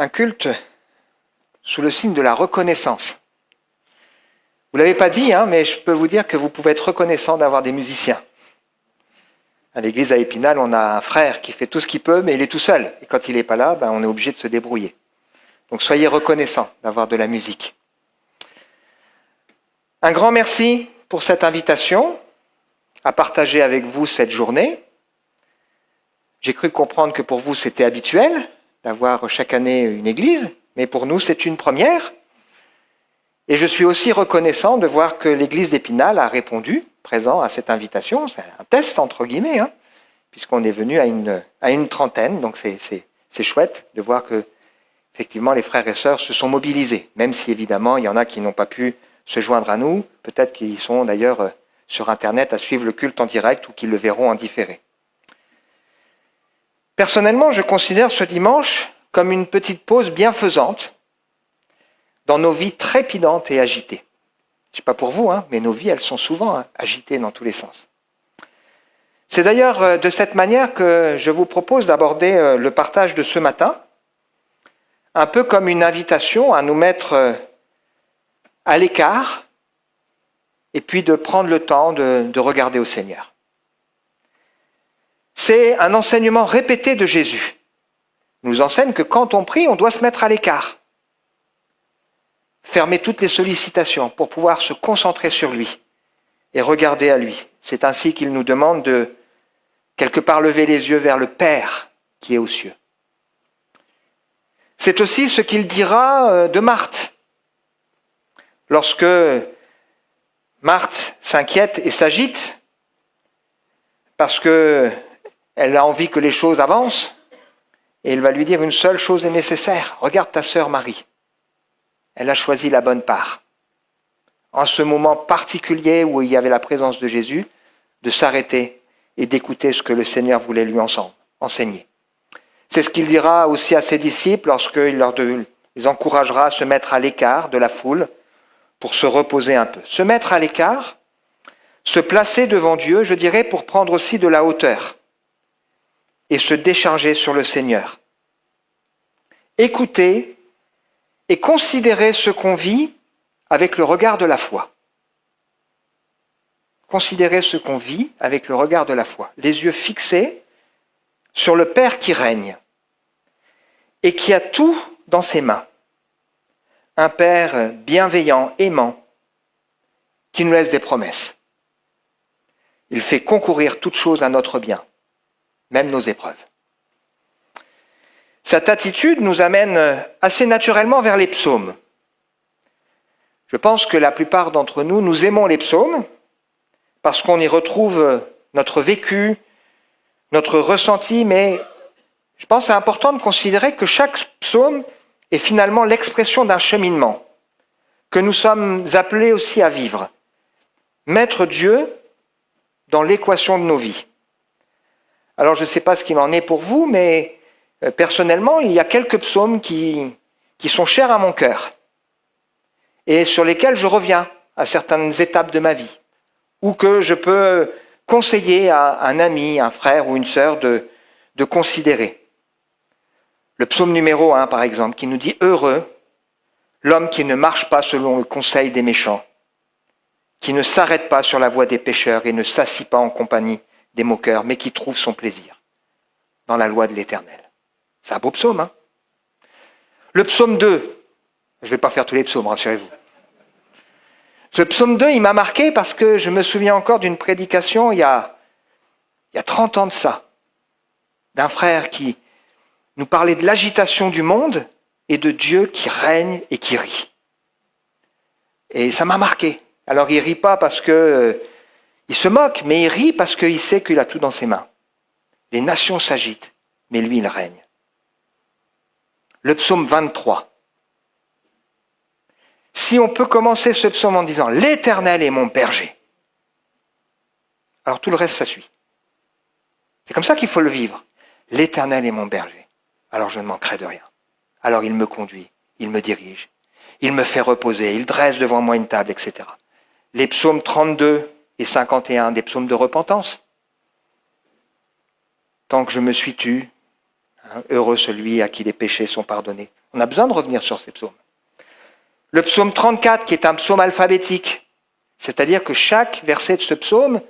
un culte sous le signe de la reconnaissance. Vous ne l'avez pas dit, mais je peux vous dire que vous pouvez être reconnaissant d'avoir des musiciens. À l'église à Épinal, on a un frère qui fait tout ce qu'il peut, mais il est tout seul. Et quand il n'est pas là, on est obligé de se débrouiller. Donc soyez reconnaissants d'avoir de la musique. Un grand merci pour cette invitation à partager avec vous cette journée. J'ai cru comprendre que pour vous c'était habituel d'avoir chaque année une église, mais pour nous c'est une première. Et je suis aussi reconnaissant de voir que l'église d'Épinal a répondu présent à cette invitation. C'est un test entre guillemets, puisqu'on est venu à une trentaine, donc c'est chouette de voir que effectivement les frères et sœurs se sont mobilisés, même si évidemment il y en a qui n'ont pas pu se joindre à nous, peut-être qu'ils sont d'ailleurs sur Internet à suivre le culte en direct ou qu'ils le verront en différé. Personnellement, je considère ce dimanche comme une petite pause bienfaisante dans nos vies trépidantes et agitées. Je ne sais pas pour vous, mais nos vies, elles sont souvent agitées dans tous les sens. C'est d'ailleurs de cette manière que je vous propose d'aborder le partage de ce matin, un peu comme une invitation à nous mettre à l'écart et puis de prendre le temps de regarder au Seigneur. C'est un enseignement répété de Jésus. Il nous enseigne que quand on prie, on doit se mettre à l'écart. Fermer toutes les sollicitations pour pouvoir se concentrer sur lui et regarder à lui. C'est ainsi qu'il nous demande de, quelque part, lever les yeux vers le Père qui est aux cieux. C'est aussi ce qu'il dira de Marthe. Lorsque Marthe s'inquiète et s'agite, parce qu'elle a envie que les choses avancent, et il va lui dire une seule chose est nécessaire. Regarde ta sœur Marie. Elle a choisi la bonne part. En ce moment particulier où il y avait la présence de Jésus, de s'arrêter et d'écouter ce que le Seigneur voulait lui enseigner. C'est ce qu'il dira aussi à ses disciples lorsqu'il les encouragera à se mettre à l'écart de la foule pour se reposer un peu. Se mettre à l'écart, se placer devant Dieu, je dirais, pour prendre aussi de la hauteur et se décharger sur le Seigneur. Écouter et considérer ce qu'on vit avec le regard de la foi. Considérer ce qu'on vit avec le regard de la foi. Les yeux fixés sur le Père qui règne et qui a tout dans ses mains. Un Père bienveillant, aimant, qui nous laisse des promesses. Il fait concourir toutes choses à notre bien, même nos épreuves. Cette attitude nous amène assez naturellement vers les psaumes. Je pense que la plupart d'entre nous, nous aimons les psaumes parce qu'on y retrouve notre vécu, notre ressenti, mais je pense que c'est important de considérer que chaque psaume est finalement l'expression d'un cheminement que nous sommes appelés aussi à vivre. Mettre Dieu dans l'équation de nos vies. Alors je ne sais pas ce qu'il en est pour vous, mais personnellement, il y a quelques psaumes qui sont chers à mon cœur et sur lesquels je reviens à certaines étapes de ma vie, ou que je peux conseiller à un ami, un frère ou une sœur de considérer. Le psaume numéro 1, par exemple, qui nous dit « Heureux l'homme qui ne marche pas selon le conseil des méchants, qui ne s'arrête pas sur la voie des pécheurs et ne s'assit pas en compagnie des moqueurs, mais qui trouve son plaisir dans la loi de l'Éternel. » C'est un beau psaume, Le psaume 2, je ne vais pas faire tous les psaumes, rassurez-vous. Ce psaume 2, il m'a marqué parce que je me souviens encore d'une prédication il y a 30 ans de ça, d'un frère qui nous parlait de l'agitation du monde et de Dieu qui règne et qui rit. Et ça m'a marqué. Alors il rit pas parce que il se moque, mais il rit parce qu'il sait qu'il a tout dans ses mains. Les nations s'agitent, mais lui il règne. Le psaume 23. Si on peut commencer ce psaume en disant « L'Éternel est mon berger », alors tout le reste, ça suit. C'est comme ça qu'il faut le vivre. « L'Éternel est mon berger », alors je ne manquerai de rien. Alors il me conduit, il me dirige, il me fait reposer, il dresse devant moi une table, etc. Les psaumes 32 et 51, des psaumes de repentance. Tant que je me suis tu, heureux celui à qui les péchés sont pardonnés. On a besoin de revenir sur ces psaumes. Le psaume 34, qui est un psaume alphabétique, c'est-à-dire que chaque verset de ce psaume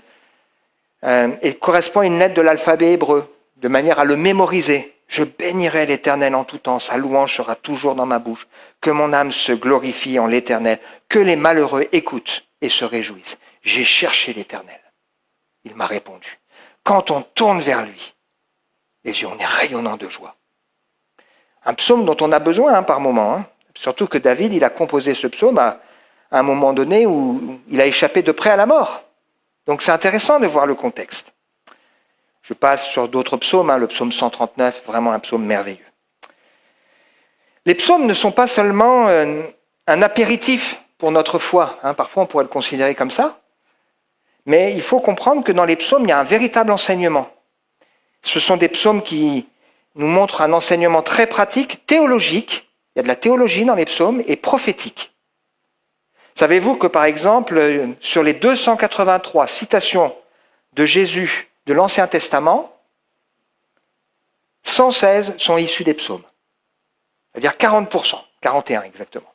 correspond à une lettre de l'alphabet hébreu, de manière à le mémoriser. Je bénirai l'Éternel en tout temps, sa louange sera toujours dans ma bouche. Que mon âme se glorifie en l'Éternel, que les malheureux écoutent et se réjouissent. J'ai cherché l'Éternel, il m'a répondu. Quand on tourne vers lui, les yeux, on est rayonnant de joie. Un psaume dont on a besoin par moment, surtout que David, il a composé ce psaume à un moment donné où il a échappé de près à la mort. Donc c'est intéressant de voir le contexte. Je passe sur d'autres psaumes, le psaume 139, vraiment un psaume merveilleux. Les psaumes ne sont pas seulement un apéritif pour notre foi, parfois on pourrait le considérer comme ça, mais il faut comprendre que dans les psaumes, il y a un véritable enseignement. Ce sont des psaumes qui nous montrent un enseignement très pratique, théologique, il y a de la théologie dans les psaumes, et prophétique. Savez-vous que par exemple, sur les 283 citations de Jésus de l'Ancien Testament, 116 sont issues des psaumes. C'est-à-dire 40%, 41 exactement.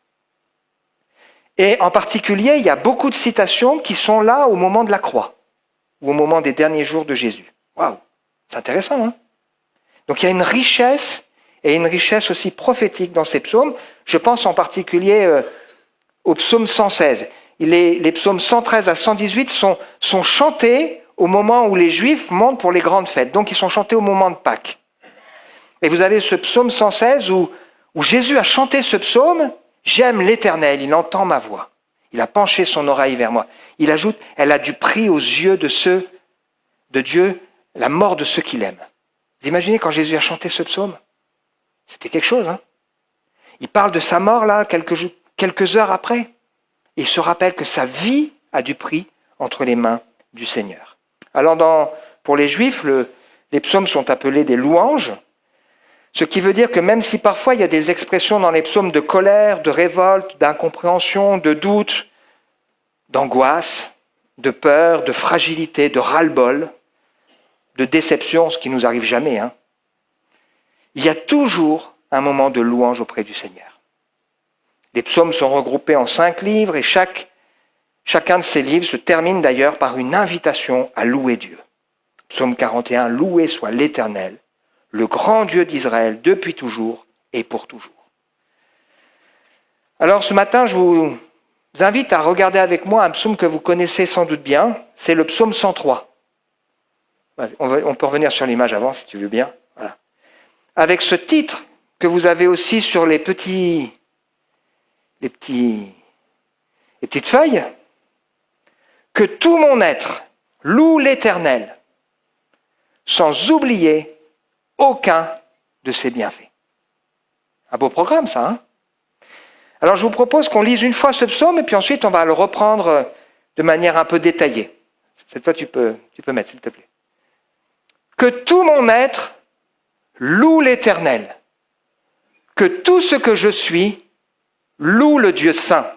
Et en particulier, il y a beaucoup de citations qui sont là au moment de la croix, ou au moment des derniers jours de Jésus. Waouh, c'est intéressant, Donc il y a une richesse, et une richesse aussi prophétique dans ces psaumes. Je pense en particulier au psaume 116. Les psaumes 113 à 118 sont chantés au moment où les Juifs montent pour les grandes fêtes. Donc ils sont chantés au moment de Pâques. Et vous avez ce psaume 116 où Jésus a chanté ce psaume. J'aime l'Éternel, il entend ma voix. Il a penché son oreille vers moi. Il ajoute, elle a du prix aux yeux de Dieu, la mort de ceux qu'il aime. Vous imaginez quand Jésus a chanté ce psaume? C'était quelque chose, Il parle de sa mort là, quelques heures après. Il se rappelle que sa vie a du prix entre les mains du Seigneur. Alors pour les Juifs, les psaumes sont appelés des louanges, ce qui veut dire que même si parfois il y a des expressions dans les psaumes de colère, de révolte, d'incompréhension, de doute, d'angoisse, de peur, de fragilité, de ras-le-bol, de déception, ce qui nous arrive jamais, il y a toujours un moment de louange auprès du Seigneur. Les psaumes sont regroupés en 5 livres et chacun de ces livres se termine d'ailleurs par une invitation à louer Dieu. Psaume 41, loué soit l'Éternel, le grand Dieu d'Israël, depuis toujours et pour toujours. Alors ce matin, je vous invite à regarder avec moi un psaume que vous connaissez sans doute bien, c'est le psaume 103. On peut revenir sur l'image avant, si tu veux bien. Voilà. Avec ce titre que vous avez aussi sur les petites feuilles, que tout mon être loue l'Éternel, sans oublier aucun de ses bienfaits. Un beau programme, ça, Alors je vous propose qu'on lise une fois ce psaume, et puis ensuite on va le reprendre de manière un peu détaillée. Cette fois, tu peux mettre, s'il te plaît. Que tout mon être loue l'Éternel, que tout ce que je suis loue le Dieu saint.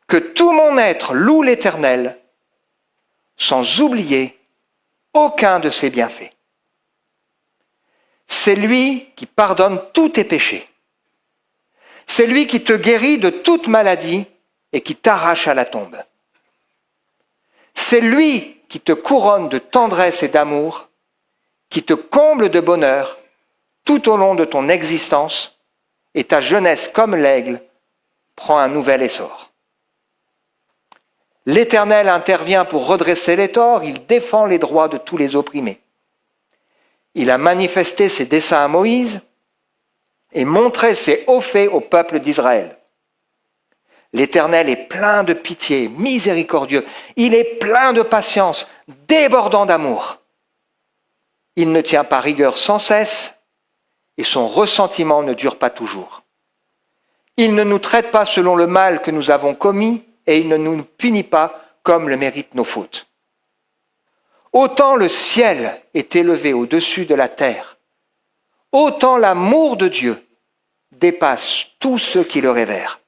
Que tout mon être loue l'Éternel, sans oublier aucun de ses bienfaits. C'est lui qui pardonne tous tes péchés. C'est lui qui te guérit de toute maladie et qui t'arrache à la tombe. C'est lui qui te couronne de tendresse et d'amour, qui te comble de bonheur tout au long de ton existence, et ta jeunesse comme l'aigle prend un nouvel essor. L'Éternel intervient pour redresser les torts, il défend les droits de tous les opprimés. Il a manifesté ses desseins à Moïse et montré ses hauts faits au peuple d'Israël. L'Éternel est plein de pitié, miséricordieux, il est plein de patience, débordant d'amour. Il ne tient pas rigueur sans cesse et son ressentiment ne dure pas toujours. Il ne nous traite pas selon le mal que nous avons commis et il ne nous punit pas comme le méritent nos fautes. Autant le ciel est élevé au-dessus de la terre, autant l'amour de Dieu dépasse tous ceux qui le révèrent.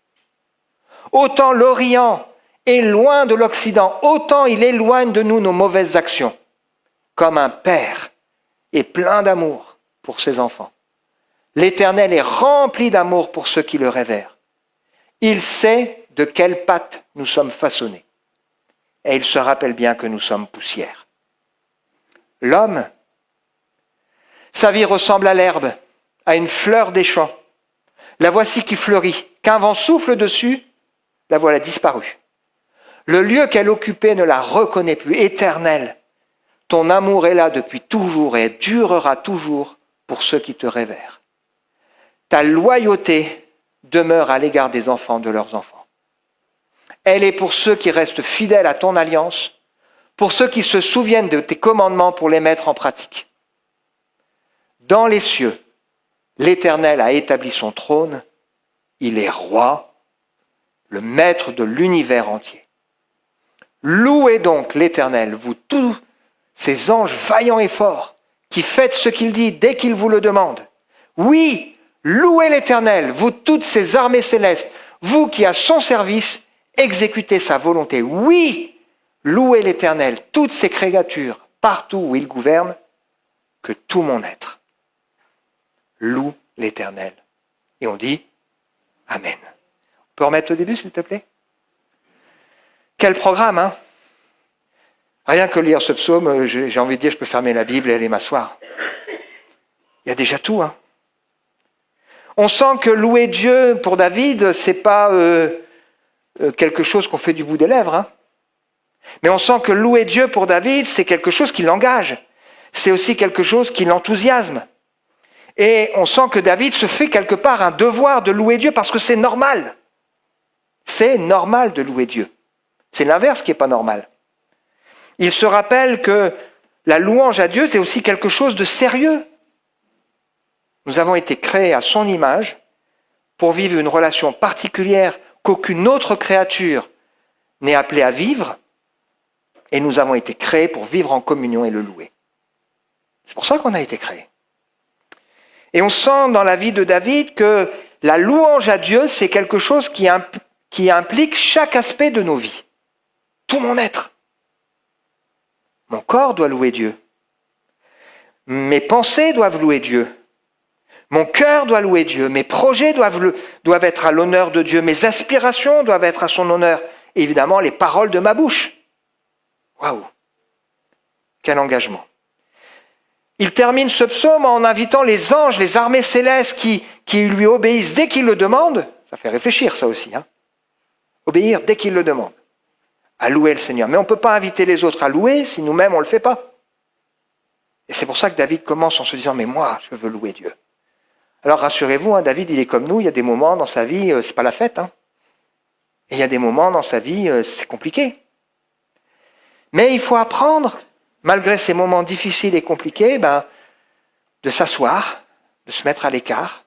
Autant l'Orient est loin de l'Occident, autant il éloigne de nous nos mauvaises actions, comme un père est plein d'amour pour ses enfants. L'Éternel est rempli d'amour pour ceux qui le révèrent. Il sait de quelle pâte nous sommes façonnés. Et il se rappelle bien que nous sommes poussière. L'homme, sa vie ressemble à l'herbe, à une fleur des champs. La voici qui fleurit. Qu'un vent souffle dessus, la voilà disparue. Le lieu qu'elle occupait ne la reconnaît plus. Éternel, ton amour est là depuis toujours et durera toujours pour ceux qui te révèrent. Ta loyauté demeure à l'égard des enfants de leurs enfants. Elle est pour ceux qui restent fidèles à ton alliance, pour ceux qui se souviennent de tes commandements pour les mettre en pratique. Dans les cieux, l'Éternel a établi son trône, il est roi, le maître de l'univers entier. Louez donc l'Éternel, vous tous ces anges vaillants et forts, qui faites ce qu'il dit dès qu'il vous le demande. Oui, louez l'Éternel, vous toutes ces armées célestes, vous qui à son service exécutez sa volonté. Oui, louez l'Éternel, toutes ses créatures, partout où il gouverne, que tout mon être loue l'Éternel. Et on dit Amen. On peut remettre au début, s'il te plaît? Quel programme, hein? Rien que lire ce psaume, j'ai envie de dire, je peux fermer la Bible et aller m'asseoir. Il y a déjà tout, hein? On sent que louer Dieu pour David, c'est pas quelque chose qu'on fait du bout des lèvres, hein? Mais on sent que louer Dieu pour David, c'est quelque chose qui l'engage. C'est aussi quelque chose qui l'enthousiasme. Et on sent que David se fait quelque part un devoir de louer Dieu parce que c'est normal. C'est normal de louer Dieu. C'est l'inverse qui n'est pas normal. Il se rappelle que la louange à Dieu, c'est aussi quelque chose de sérieux. Nous avons été créés à son image pour vivre une relation particulière qu'aucune autre créature n'est appelée à vivre, et nous avons été créés pour vivre en communion et le louer. C'est pour ça qu'on a été créés. Et on sent dans la vie de David que la louange à Dieu, c'est quelque chose qui implique chaque aspect de nos vies. Tout mon être. Mon corps doit louer Dieu. Mes pensées doivent louer Dieu. Mon cœur doit louer Dieu. Mes projets doivent être à l'honneur de Dieu. Mes aspirations doivent être à son honneur. Et évidemment, les paroles de ma bouche. Waouh! Quel engagement! Il termine ce psaume en invitant les anges, les armées célestes qui lui obéissent dès qu'il le demande. Ça fait réfléchir, ça aussi. Hein? Obéir dès qu'il le demande. À louer le Seigneur. Mais on ne peut pas inviter les autres à louer si nous-mêmes on ne le fait pas. Et c'est pour ça que David commence en se disant « Mais moi, je veux louer Dieu ». Alors rassurez-vous, hein, David, il est comme nous, il y a des moments dans sa vie, c'est pas la fête. Hein. Et il y a des moments dans sa vie, c'est compliqué. Mais il faut apprendre, malgré ces moments difficiles et compliqués, de s'asseoir, de se mettre à l'écart.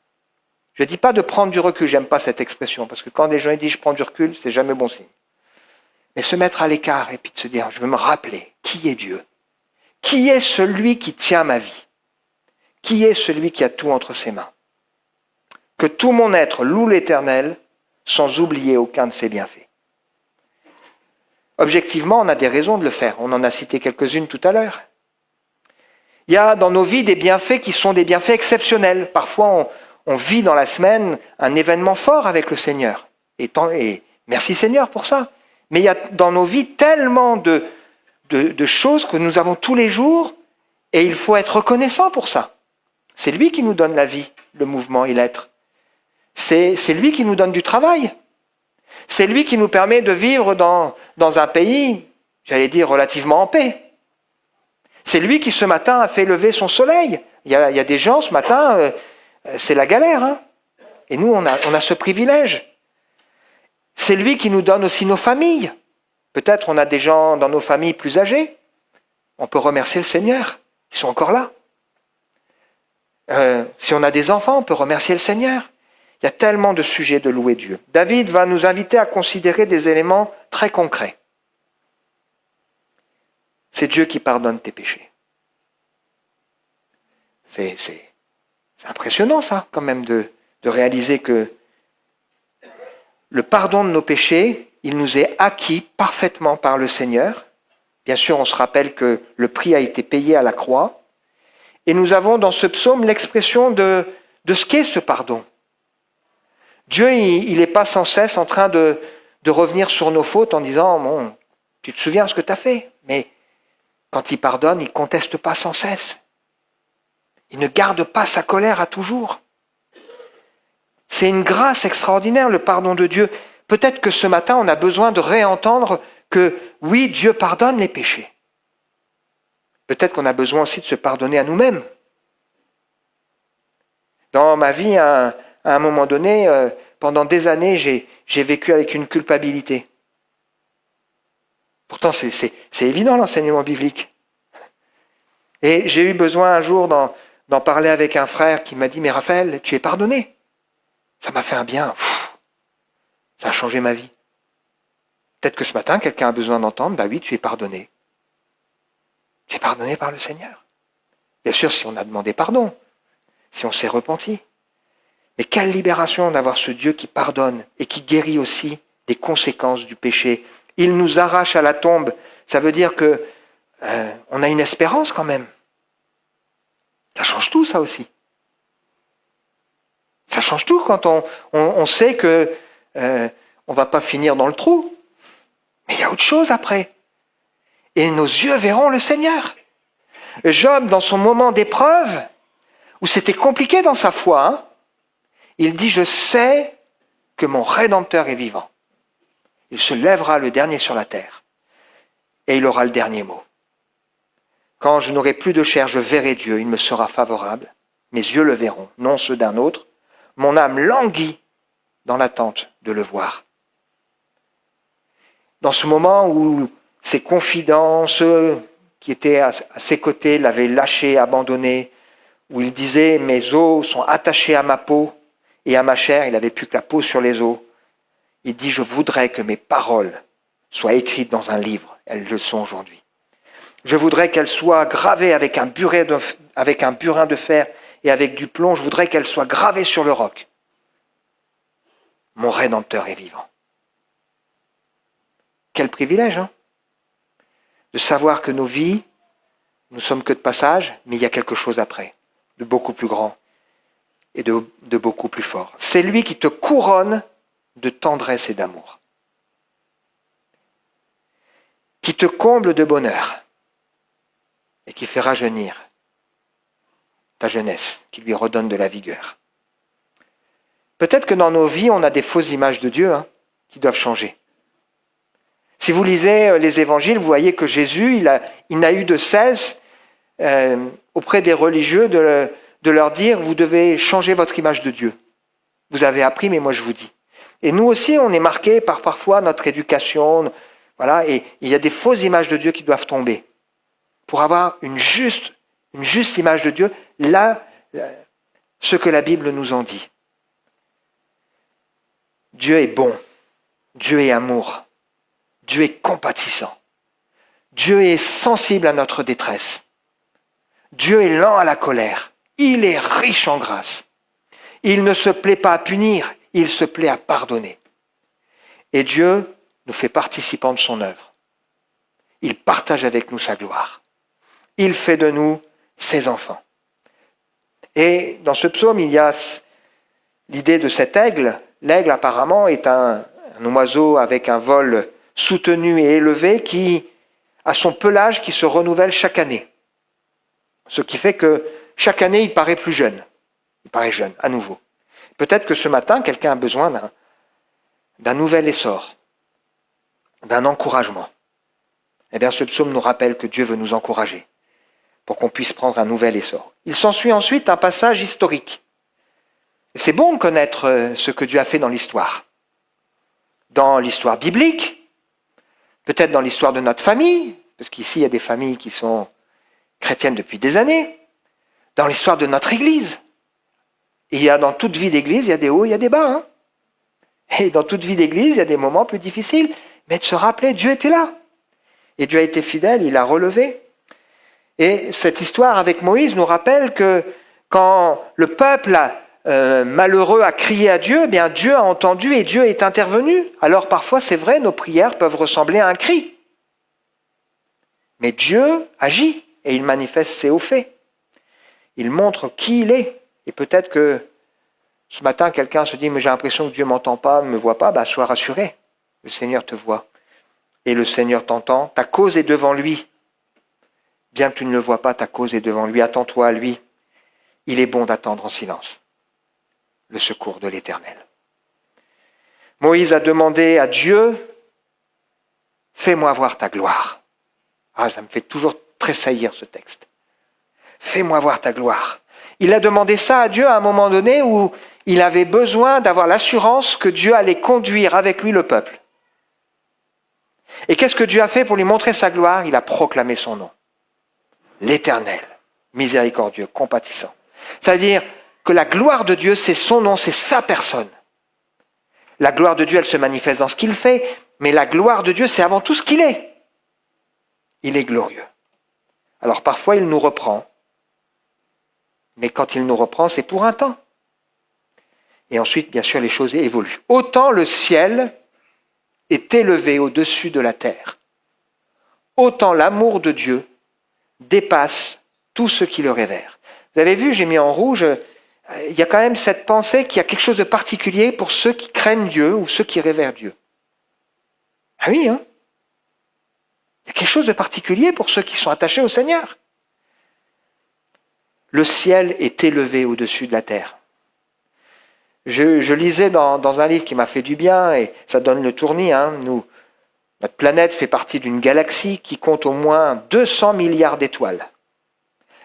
Je ne dis pas de prendre du recul, j'aime pas cette expression, parce que quand des gens disent « je prends du recul », c'est jamais bon signe. Mais se mettre à l'écart et puis de se dire, je veux me rappeler, qui est Dieu? Qui est celui qui tient ma vie? Qui est celui qui a tout entre ses mains? Que tout mon être loue l'Éternel sans oublier aucun de ses bienfaits. Objectivement, on a des raisons de le faire. On en a cité quelques-unes tout à l'heure. Il y a dans nos vies des bienfaits qui sont des bienfaits exceptionnels. Parfois, on vit dans la semaine un événement fort avec le Seigneur. Et merci Seigneur pour ça. Mais il y a dans nos vies tellement de choses que nous avons tous les jours et il faut être reconnaissant pour ça. C'est lui qui nous donne la vie, le mouvement et l'être. C'est lui qui nous donne du travail. C'est lui qui nous permet de vivre dans un pays, j'allais dire, relativement en paix. C'est lui qui ce matin a fait lever son soleil. Il y a des gens ce matin, c'est la galère. Hein, et nous, on a ce privilège. C'est lui qui nous donne aussi nos familles. Peut-être on a des gens dans nos familles plus âgés. On peut remercier le Seigneur. Ils sont encore là. Si on a des enfants, on peut remercier le Seigneur. Il y a tellement de sujets de louer Dieu. David va nous inviter à considérer des éléments très concrets. C'est Dieu qui pardonne tes péchés. C'est impressionnant ça, quand même, de réaliser que le pardon de nos péchés, il nous est acquis parfaitement par le Seigneur. Bien sûr, on se rappelle que le prix a été payé à la croix. Et nous avons dans ce psaume l'expression de de ce qu'est ce pardon. Dieu, il n'est pas sans cesse en train de revenir sur nos fautes en disant « Bon, tu te souviens de ce que tu as fait ?» Mais quand il pardonne, il ne conteste pas sans cesse. Il ne garde pas sa colère à toujours. C'est une grâce extraordinaire, le pardon de Dieu. Peut-être que ce matin, on a besoin de réentendre que oui, Dieu pardonne les péchés. Peut-être qu'on a besoin aussi de se pardonner à nous-mêmes. Dans ma vie, à un moment donné, pendant des années, j'ai vécu avec une culpabilité. Pourtant, c'est évident l'enseignement biblique. Et j'ai eu besoin un jour d'en parler avec un frère qui m'a dit « Mais Raphaël, tu es pardonné ?» Ça m'a fait un bien. Ça a changé ma vie. Peut-être que ce matin, quelqu'un a besoin d'entendre « Bah oui, tu es pardonné. » Tu es pardonné par le Seigneur. Bien sûr, si on a demandé pardon, si on s'est repenti. Mais quelle libération d'avoir ce Dieu qui pardonne et qui guérit aussi des conséquences du péché. Il nous arrache à la tombe. Ça veut dire que on a une espérance quand même. Ça change tout, ça aussi. Ça change tout quand on sait que on va pas finir dans le trou. Mais il y a autre chose après. Et nos yeux verront le Seigneur. Job, dans son moment d'épreuve, où c'était compliqué dans sa foi, il dit « Je sais que mon Rédempteur est vivant. Il se lèvera le dernier sur la terre, et il aura le dernier mot. Quand je n'aurai plus de chair, je verrai Dieu, il me sera favorable. Mes yeux le verront, non ceux d'un autre. Mon âme languit dans l'attente de le voir. » Dans ce moment où ses confidents, ceux qui étaient à ses côtés, l'avaient lâché, abandonné, où il disait « Mes os sont attachés à ma peau et à ma chair, il n'avait plus que la peau sur les os. » Il dit « Je voudrais que mes paroles soient écrites dans un livre. » Elles le sont aujourd'hui. Je voudrais qu'elles soient gravées avec un burin de fer et avec du plomb. Je voudrais qu'elles soient gravées sur le roc. Mon Rédempteur est vivant. Quel privilège, hein ? De savoir que nos vies, nous sommes que de passage, mais il y a quelque chose après, de beaucoup plus grand et de beaucoup plus fort. C'est lui qui te couronne de tendresse et d'amour, qui te comble de bonheur et qui fait rajeunir ta jeunesse, qui lui redonne de la vigueur. Peut-être que dans nos vies, on a des fausses images de Dieu qui doivent changer. Si vous lisez les évangiles, vous voyez que Jésus, il n'a eu de cesse auprès des religieux de leur dire « Vous devez changer votre image de Dieu. Vous avez appris, mais moi je vous dis. » Et nous aussi, on est marqués par parfois notre éducation. Voilà, et il y a des fausses images de Dieu qui doivent tomber pour avoir une juste image de Dieu, là, ce que la Bible nous en dit. Dieu est bon, Dieu est amour, Dieu est compatissant, Dieu est sensible à notre détresse, Dieu est lent à la colère, il est riche en grâce, il ne se plaît pas à punir, il se plaît à pardonner. Et Dieu nous fait participants de son œuvre. Il partage avec nous sa gloire. Il fait de nous ses enfants. Et dans ce psaume, il y a l'idée de cet aigle. L'aigle, apparemment, est un oiseau avec un vol soutenu et élevé qui a son pelage qui se renouvelle chaque année. Ce qui fait que chaque année, il paraît plus jeune. Il paraît jeune, à nouveau. Peut-être que ce matin, quelqu'un a besoin d'un nouvel essor, d'un encouragement. Eh bien, ce psaume nous rappelle que Dieu veut nous encourager pour qu'on puisse prendre un nouvel essor. Il s'ensuit ensuite un passage historique. Et c'est bon de connaître ce que Dieu a fait dans l'histoire. Dans l'histoire biblique, peut-être dans l'histoire de notre famille, parce qu'ici il y a des familles qui sont chrétiennes depuis des années, dans l'histoire de notre Église. Et il y a dans toute vie d'Église, il y a des hauts, il y a des bas. Et dans toute vie d'Église, il y a des moments plus difficiles, mais de se rappeler, Dieu était là. Et Dieu a été fidèle, il a relevé. Et cette histoire avec Moïse nous rappelle que quand le peuple malheureux a crié à Dieu, eh bien Dieu a entendu et Dieu est intervenu. Alors parfois, c'est vrai, nos prières peuvent ressembler à un cri. Mais Dieu agit et il manifeste ses hauts faits. Il montre qui il est. Et peut-être que Ce matin, quelqu'un se dit, mais j'ai l'impression que Dieu ne m'entend pas, ne me voit pas. Sois rassuré, le Seigneur te voit. Et le Seigneur t'entend, ta cause est devant lui. Bien que tu ne le vois pas, ta cause est devant lui. Attends-toi à lui. Il est bon d'attendre en silence le secours de l'Éternel. Moïse a demandé à Dieu, fais-moi voir ta gloire. Ça me fait toujours tressaillir ce texte. Fais-moi voir ta gloire. Il a demandé ça à Dieu à un moment donné où il avait besoin d'avoir l'assurance que Dieu allait conduire avec lui le peuple. Et qu'est-ce que Dieu a fait pour lui montrer sa gloire? Il a proclamé son nom. L'Éternel, miséricordieux, compatissant. C'est-à-dire que la gloire de Dieu, c'est son nom, c'est sa personne. La gloire de Dieu, elle se manifeste dans ce qu'il fait, mais la gloire de Dieu, c'est avant tout ce qu'il est. Il est glorieux. Alors parfois, il nous reprend. Mais quand il nous reprend, c'est pour un temps. Et ensuite, bien sûr, les choses évoluent. Autant le ciel est élevé au-dessus de la terre, autant l'amour de Dieu dépasse tout ce qui le révère. Vous avez vu, j'ai mis en rouge, il y a quand même cette pensée qu'il y a quelque chose de particulier pour ceux qui craignent Dieu ou ceux qui révèrent Dieu. Ah oui, hein? Il y a quelque chose de particulier pour ceux qui sont attachés au Seigneur. Le ciel est élevé au-dessus de la terre. Je lisais dans un livre qui m'a fait du bien, et ça donne le tournis. Notre planète fait partie d'une galaxie qui compte au moins 200 milliards d'étoiles.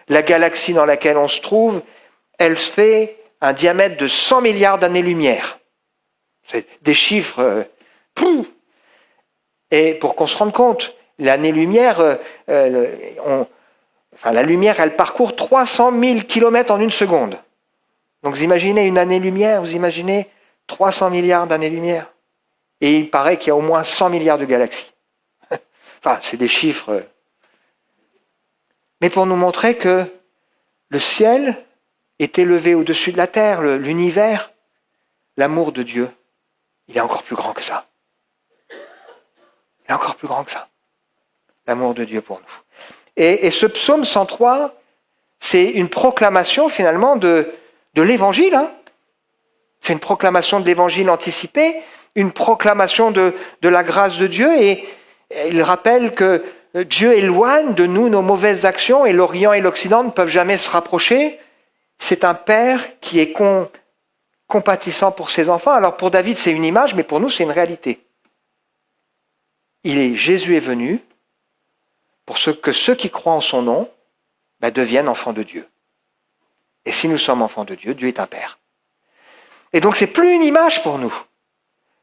La galaxie dans laquelle on se trouve, elle fait un diamètre de 100 milliards d'années-lumière. C'est des chiffres... Et pour qu'on se rende compte, l'année-lumière, la lumière, elle parcourt 300 000 kilomètres en une seconde. Donc vous imaginez une année-lumière, vous imaginez 300 milliards d'années-lumière. Et il paraît qu'il y a au moins 100 milliards de galaxies. C'est des chiffres. Mais pour nous montrer que le ciel est élevé au-dessus de la terre, l'univers, l'amour de Dieu, il est encore plus grand que ça. Il est encore plus grand que ça. L'amour de Dieu pour nous. Et ce psaume 103, c'est une proclamation finalement de l'évangile. C'est une proclamation de l'évangile anticipé, une proclamation de la grâce de Dieu, et il rappelle que Dieu éloigne de nous nos mauvaises actions, et l'Orient et l'Occident ne peuvent jamais se rapprocher. C'est un père qui est compatissant pour ses enfants. Alors pour David, c'est une image, mais pour nous, c'est une réalité. Jésus est venu pour que ceux qui croient en son nom deviennent enfants de Dieu. Et si nous sommes enfants de Dieu, Dieu est un père. Et donc c'est plus une image pour nous.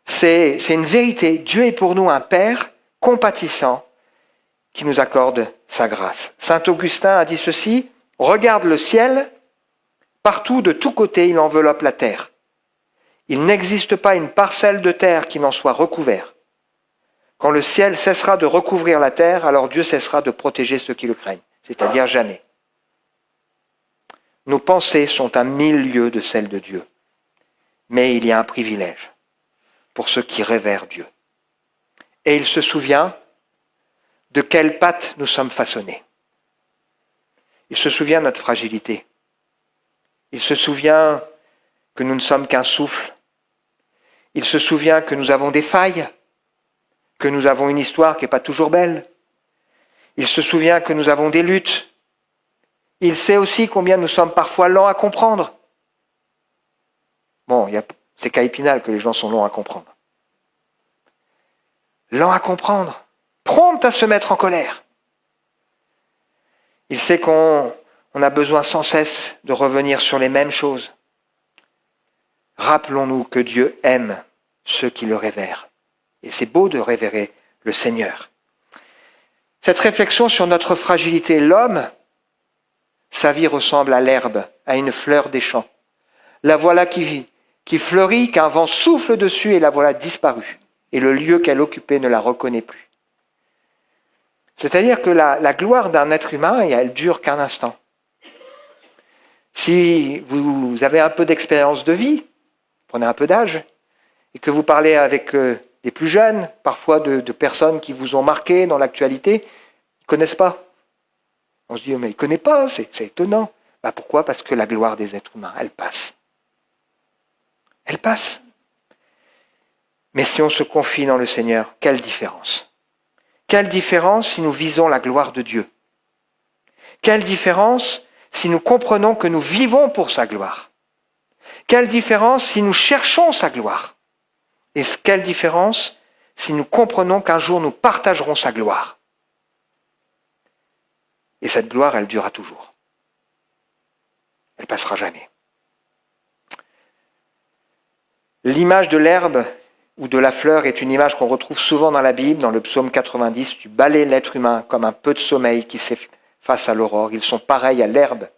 C'est une vérité. Dieu est pour nous un père compatissant qui nous accorde sa grâce. Saint Augustin a dit ceci: regarde le ciel, partout de tous côtés il enveloppe la terre. Il n'existe pas une parcelle de terre qui n'en soit recouverte. Quand le ciel cessera de recouvrir la terre, alors Dieu cessera de protéger ceux qui le craignent, c'est-à-dire jamais. Nos pensées sont à 1000 lieues de celles de Dieu, mais il y a un privilège pour ceux qui révèrent Dieu. Et il se souvient de quelle pâte nous sommes façonnés. Il se souvient de notre fragilité. Il se souvient que nous ne sommes qu'un souffle. Il se souvient que nous avons des failles, que nous avons une histoire qui n'est pas toujours belle. Il se souvient que nous avons des luttes. Il sait aussi combien nous sommes parfois lents à comprendre. Bon, c'est qu'à Épinal que les gens sont lents à comprendre. Lents à comprendre, prompts à se mettre en colère. Il sait qu'on a besoin sans cesse de revenir sur les mêmes choses. Rappelons-nous que Dieu aime ceux qui le révèrent. Et c'est beau de révérer le Seigneur. Cette réflexion sur notre fragilité, l'homme, sa vie ressemble à l'herbe, à une fleur des champs. La voilà qui fleurit, qu'un vent souffle dessus et la voilà disparue. Et le lieu qu'elle occupait ne la reconnaît plus. C'est-à-dire que la gloire d'un être humain, elle dure qu'un instant. Si vous avez un peu d'expérience de vie, prenez un peu d'âge, et que vous parlez avec des plus jeunes, parfois de personnes qui vous ont marqué dans l'actualité, ils ne connaissent pas. On se dit, mais ils ne connaissent pas, c'est étonnant. Pourquoi ? Parce que la gloire des êtres humains, elle passe. Elle passe. Mais si on se confie dans le Seigneur, quelle différence? Quelle différence si nous visons la gloire de Dieu? Quelle différence si nous comprenons que nous vivons pour sa gloire? Quelle différence si nous cherchons sa gloire? Et quelle différence si nous comprenons qu'un jour nous partagerons sa gloire? Et cette gloire, elle durera toujours. Elle passera jamais. L'image de l'herbe ou de la fleur est une image qu'on retrouve souvent dans la Bible, dans le psaume 90. Tu balais l'être humain comme un peu de sommeil qui s'efface à l'aurore. Ils sont pareils à l'herbe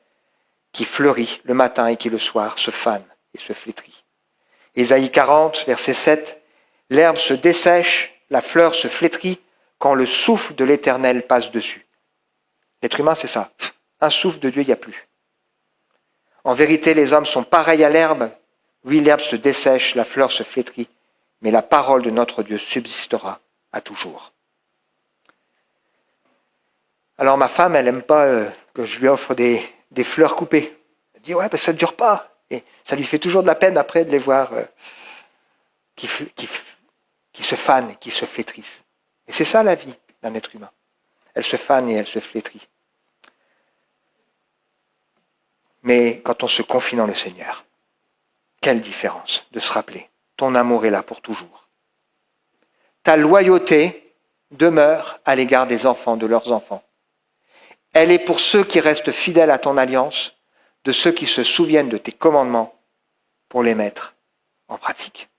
qui fleurit le matin et qui le soir se fane et se flétrit. Ésaïe 40, verset 7, l'herbe se dessèche, la fleur se flétrit quand le souffle de l'Éternel passe dessus. L'être humain, c'est ça. Un souffle de Dieu, il n'y a plus. En vérité, les hommes sont pareils à l'herbe. Oui, l'herbe se dessèche, la fleur se flétrit, mais la parole de notre Dieu subsistera à toujours. Alors ma femme, elle n'aime pas que je lui offre des fleurs coupées. Elle dit, ouais, ben, ça ne dure pas. Et ça lui fait toujours de la peine après de les voir qui se fanent, qui se flétrissent. Et c'est ça la vie d'un être humain. Elle se fane et elle se flétrit. Mais quand on se confie dans le Seigneur, quelle différence de se rappeler, ton amour est là pour toujours. Ta loyauté demeure à l'égard des enfants, de leurs enfants. Elle est pour ceux qui restent fidèles à ton alliance, de ceux qui se souviennent de tes commandements pour les mettre en pratique.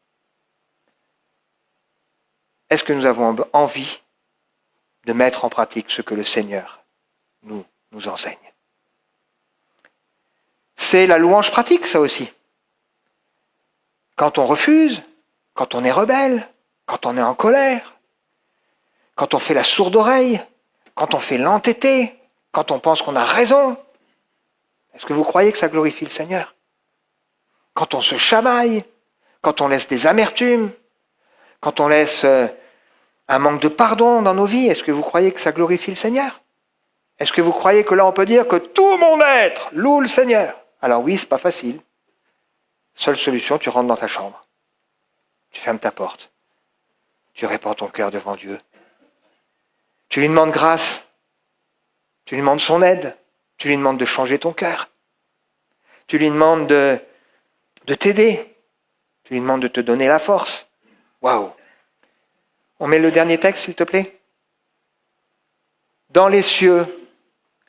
Est-ce que nous avons envie de mettre en pratique ce que le Seigneur nous enseigne? C'est la louange pratique, ça aussi. Quand on refuse, quand on est rebelle, quand on est en colère, quand on fait la sourde oreille, quand on fait l'entêté, quand on pense qu'on a raison, est-ce que vous croyez que ça glorifie le Seigneur? Quand on se chamaille, quand on laisse des amertumes, quand on laisse un manque de pardon dans nos vies, est-ce que vous croyez que ça glorifie le Seigneur? Est-ce que vous croyez que là on peut dire que tout mon être loue le Seigneur? Alors oui, c'est pas facile. Seule solution, tu rentres dans ta chambre. Tu fermes ta porte. Tu répands ton cœur devant Dieu. Tu lui demandes grâce. Tu lui demandes son aide. Tu lui demandes de changer ton cœur. Tu lui demandes de t'aider. Tu lui demandes de te donner la force. Waouh! On met le dernier texte, s'il te plaît. Dans les cieux,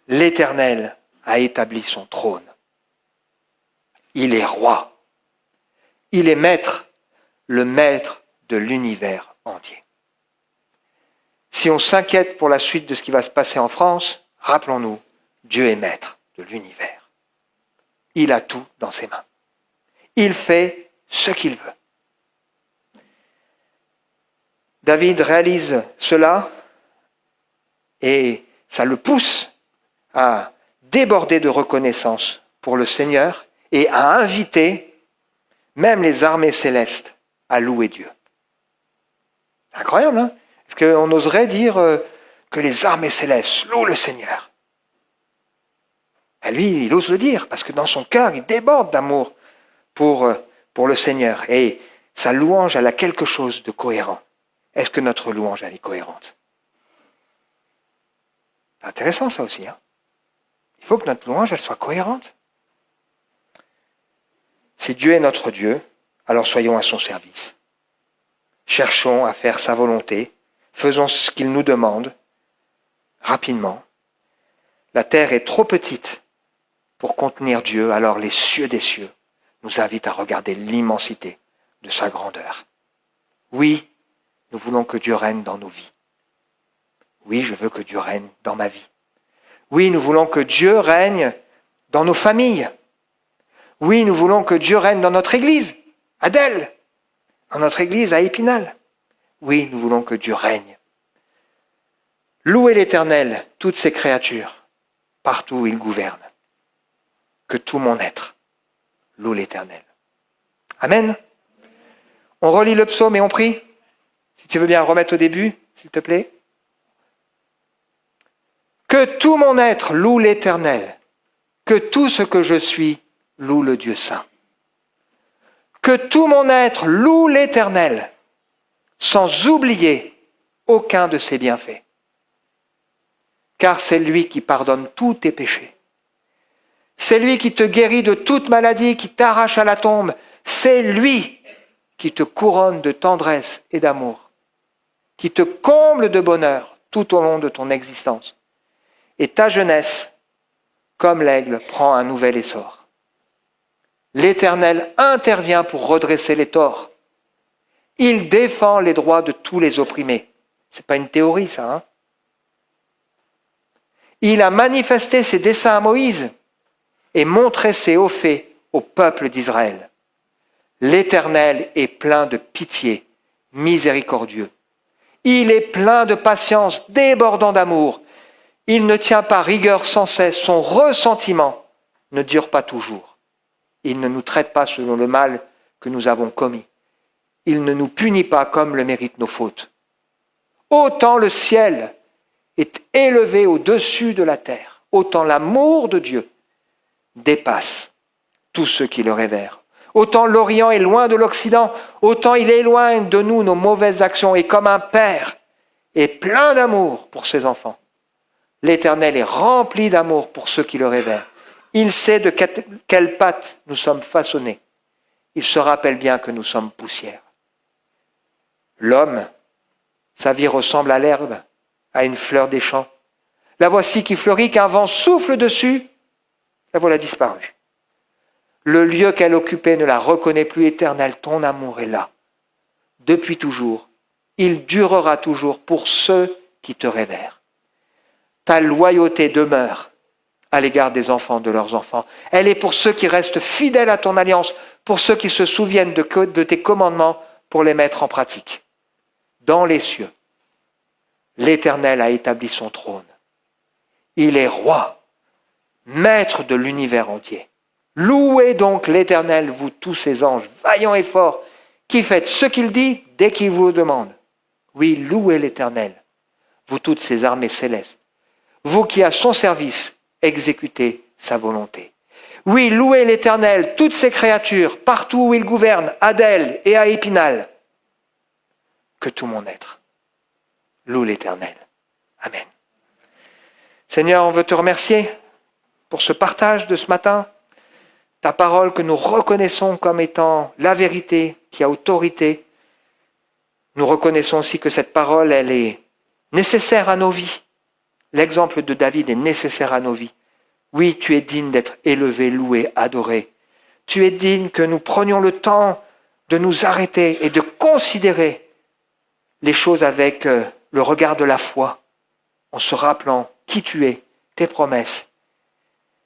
l'Éternel a établi son trône. Il est roi. Il est maître, le maître de l'univers entier. Si on s'inquiète pour la suite de ce qui va se passer en France, rappelons-nous, Dieu est maître de l'univers. Il a tout dans ses mains. Il fait ce qu'il veut. David réalise cela et ça le pousse à déborder de reconnaissance pour le Seigneur et à inviter même les armées célestes à louer Dieu. Incroyable, hein? Est-ce qu'on oserait dire que les armées célestes louent le Seigneur? Et lui, il ose le dire, parce que dans son cœur, il déborde d'amour pour le Seigneur. Et sa louange, elle a quelque chose de cohérent. Est-ce que notre louange, elle est cohérente? C'est intéressant ça aussi. Hein? Il faut que notre louange, elle soit cohérente. Si Dieu est notre Dieu, alors soyons à son service. Cherchons à faire sa volonté, faisons ce qu'il nous demande, rapidement. La terre est trop petite pour contenir Dieu, alors les cieux des cieux nous invitent à regarder l'immensité de sa grandeur. Oui, nous voulons que Dieu règne dans nos vies. Oui, je veux que Dieu règne dans ma vie. Oui, nous voulons que Dieu règne dans nos familles. Oui, nous voulons que Dieu règne dans notre église, à Delle, dans notre église à Épinal. Oui, nous voulons que Dieu règne. Louez l'Éternel, toutes ses créatures, partout où il gouverne. Que tout mon être loue l'Éternel. Amen. On relit le psaume et on prie. Si tu veux bien remettre au début, s'il te plaît. Que tout mon être loue l'Éternel. Que tout ce que je suis loue le Dieu saint. Que tout mon être loue l'Éternel, sans oublier aucun de ses bienfaits. Car c'est lui qui pardonne tous tes péchés. C'est lui qui te guérit de toute maladie, qui t'arrache à la tombe. C'est lui qui te couronne de tendresse et d'amour, qui te comble de bonheur tout au long de ton existence. Et ta jeunesse, comme l'aigle, prend un nouvel essor. L'Éternel intervient pour redresser les torts. Il défend les droits de tous les opprimés. Ce n'est pas une théorie, ça, hein? Il a manifesté ses desseins à Moïse et montré ses hauts faits au peuple d'Israël. L'Éternel est plein de pitié, miséricordieux. Il est plein de patience, débordant d'amour. Il ne tient pas rigueur sans cesse, son ressentiment ne dure pas toujours. Il ne nous traite pas selon le mal que nous avons commis. Il ne nous punit pas comme le méritent nos fautes. Autant le ciel est élevé au-dessus de la terre, autant l'amour de Dieu dépasse tous ceux qui le révèrent. Autant l'Orient est loin de l'Occident, autant il éloigne de nous nos mauvaises actions. Et comme un père est plein d'amour pour ses enfants, l'Éternel est rempli d'amour pour ceux qui le révèrent. Il sait de quelle pâte nous sommes façonnés. Il se rappelle bien que nous sommes poussière. L'homme, sa vie ressemble à l'herbe, à une fleur des champs. La voici qui fleurit, qu'un vent souffle dessus, la voilà disparue. Le lieu qu'elle occupait ne la reconnaît plus. Éternel, ton amour est là, depuis toujours. Il durera toujours pour ceux qui te révèrent. Ta loyauté demeure à l'égard des enfants de leurs enfants. Elle est pour ceux qui restent fidèles à ton alliance, pour ceux qui se souviennent de tes commandements pour les mettre en pratique. Dans les cieux, l'Éternel a établi son trône. Il est roi, maître de l'univers entier. Louez donc l'Éternel, vous tous ses anges, vaillants et forts, qui faites ce qu'il dit dès qu'il vous le demande. Oui, louez l'Éternel, vous toutes ses armées célestes, vous qui à son service exécutez sa volonté. Oui, louez l'Éternel, toutes ses créatures, partout où il gouverne, à Delle et à Épinal. Que tout mon être loue l'Éternel. Amen. Seigneur, on veut te remercier pour ce partage de ce matin, ta parole que nous reconnaissons comme étant la vérité qui a autorité. Nous reconnaissons aussi que cette parole, elle est nécessaire à nos vies. L'exemple de David est nécessaire à nos vies. Oui, tu es digne d'être élevé, loué, adoré. Tu es digne que nous prenions le temps de nous arrêter et de considérer les choses avec le regard de la foi, en se rappelant qui tu es, tes promesses,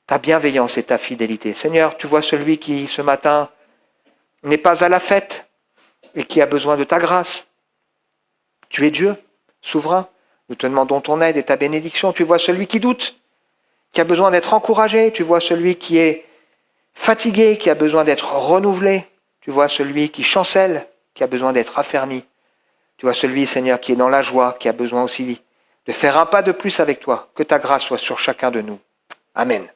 ta bienveillance et ta fidélité. Seigneur, tu vois celui qui, ce matin, n'est pas à la fête et qui a besoin de ta grâce. Tu es Dieu, souverain. Nous te demandons ton aide et ta bénédiction. Tu vois celui qui doute, qui a besoin d'être encouragé. Tu vois celui qui est fatigué, qui a besoin d'être renouvelé. Tu vois celui qui chancelle, qui a besoin d'être affermi. Tu vois celui, Seigneur, qui est dans la joie, qui a besoin aussi de faire un pas de plus avec toi. Que ta grâce soit sur chacun de nous. Amen.